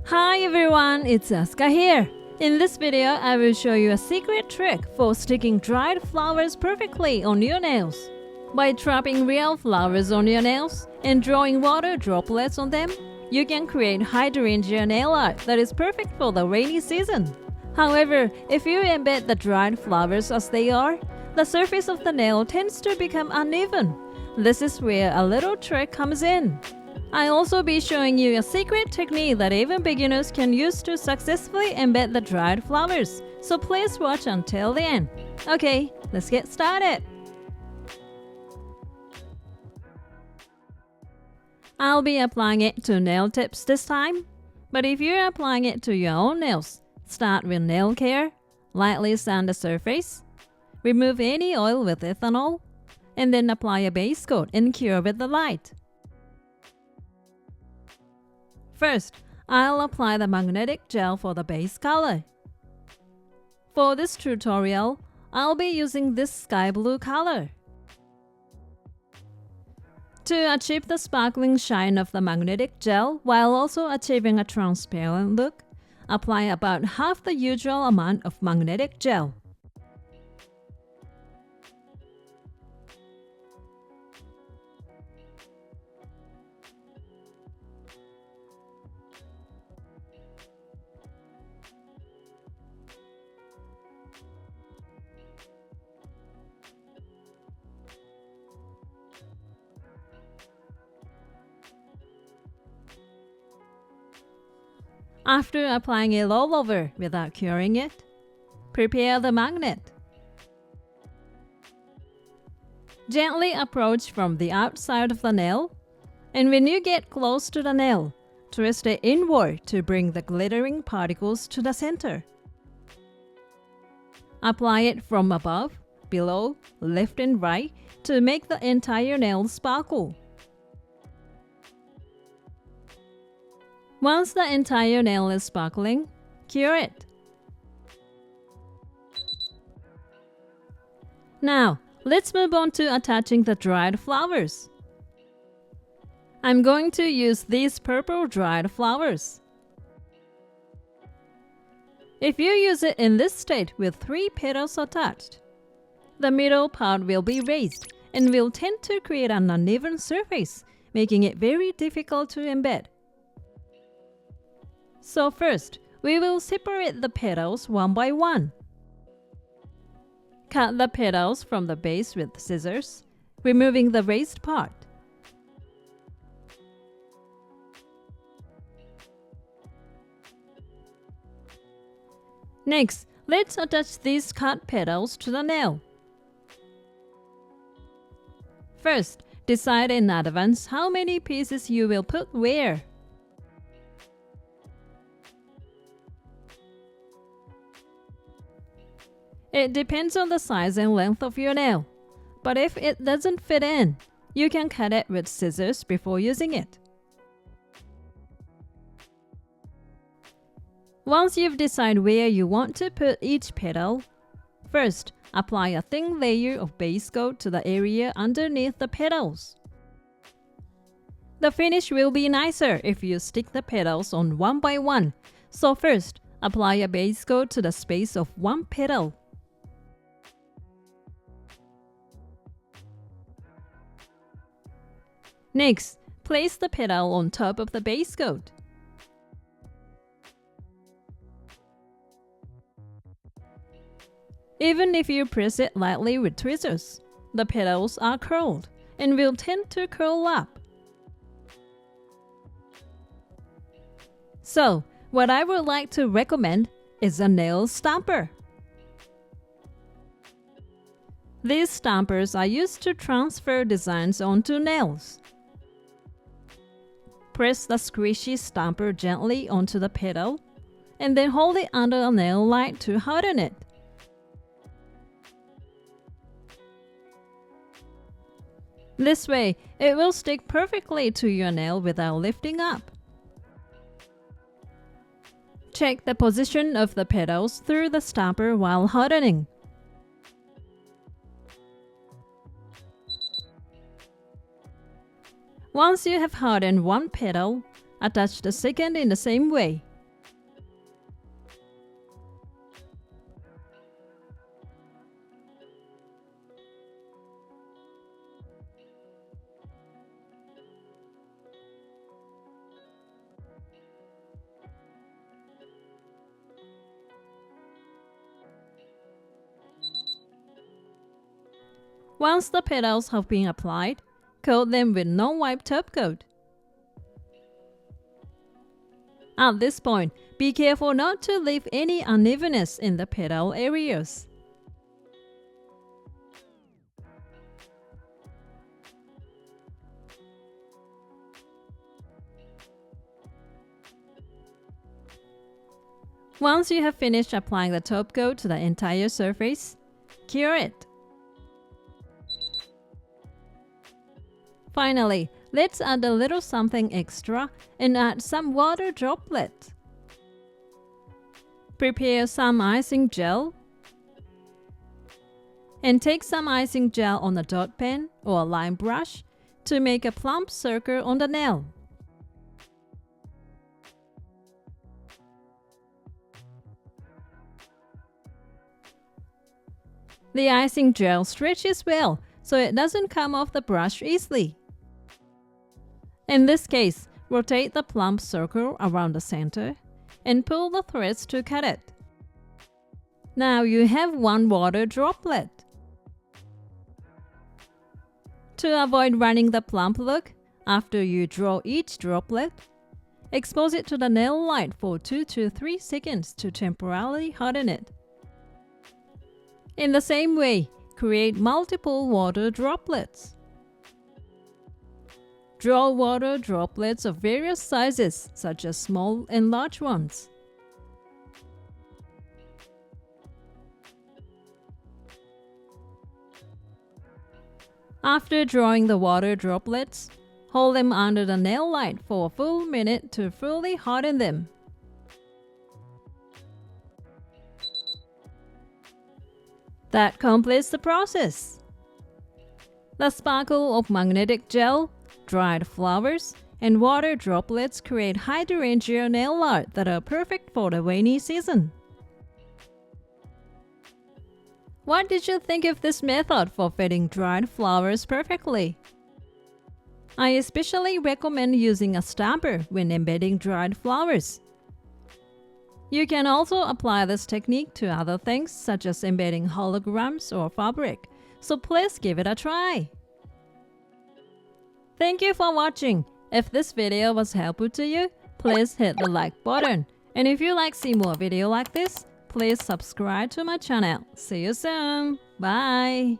Hi everyone, it's Asuka here. In this video, I will show you a secret trick for sticking dried flowers perfectly on your nails. By dropping real flowers on your nails and drawing water droplets on them, you can create hydrangea nail art that is perfect for the rainy season. However, if you embed the dried flowers as they are, the surface of the nail tends to become uneven. This is where a little trick comes in. I'll also be showing you a secret technique that even beginners can use to successfully embed the dried flowers, so please watch until the end. Okay, let's get started. I'll be applying it to nail tips this time, but if you're applying it to your own nails, start with nail care, lightly sand the surface, remove any oil with ethanol, and then apply a base coat and cure with the light. First, I'll apply the magnetic gel for the base color. For this tutorial, I'll be using this sky blue color. To achieve the sparkling shine of the magnetic gel while also achieving a transparent look, apply about half the usual amount of magnetic gel. After applying it all over without curing it, prepare the magnet. Gently approach from the outside of the nail, and when you get close to the nail, twist it inward to bring the glittering particles to the center. Apply it from above, below, left and right to make the entire nail sparkle. Once the entire nail is sparkling, cure it. Now, let's move on to attaching the dried flowers. I'm going to use these purple dried flowers. If you use it in this state with 3 petals attached, the middle part will be raised and will tend to create an uneven surface, making it very difficult to embed. So first, we will separate the petals one by one. Cut the petals from the base with scissors, removing the raised part. Next, let's attach these cut petals to the nail. First, decide in advance how many pieces you will put where. It depends on the size and length of your nail, but if it doesn't fit in, you can cut it with scissors before using it. Once you've decided where you want to put each petal, first apply a thin layer of base coat to the area underneath the petals. The finish will be nicer if you stick the petals on one by one, so first apply a base coat to the space of one petal. Next, place the petal on top of the base coat. Even if you press it lightly with tweezers, the petals are curled and will tend to curl up. So, what I would like to recommend is a nail stamper. These stampers are used to transfer designs onto nails. Press the squishy stamper gently onto the petal, and then hold it under a nail light to harden it. This way, it will stick perfectly to your nail without lifting up. Check the position of the petals through the stamper while hardening. Once you have hardened one petal, attach the second in the same way, Once the petals have been applied, coat them with non-wipe top coat. At this point, be careful not to leave any unevenness in the petal areas. Once you have finished applying the top coat to the entire surface, cure it. Finally, let's add a little something extra and add some water droplets. Prepare some icing gel and take some icing gel on a dot pen or a line brush to make a plump circle on the nail. The icing gel stretches well, so it doesn't come off the brush easily. In this case, rotate the plump circle around the center and pull the threads to cut it. Now you have one water droplet. To avoid running the plump look, after you draw each droplet, expose it to the nail light for 2 to 3 seconds to temporarily harden it. In the same way, create multiple water droplets. Draw water droplets of various sizes, such as small and large ones. After drawing the water droplets, hold them under the nail light for a full minute to fully harden them. That completes the process. The sparkle of magnetic gel, dried flowers, and water droplets create hydrangea nail art that are perfect for the rainy season. What did you think of this method for fitting dried flowers perfectly? I especially recommend using a stamper when embedding dried flowers. You can also apply this technique to other things such as embedding holograms or fabric, so please give it a try. Thank you for watching. If this video was helpful to you, please hit the like button. And if you like to see more videos like this, please subscribe to my channel. See you soon. Bye.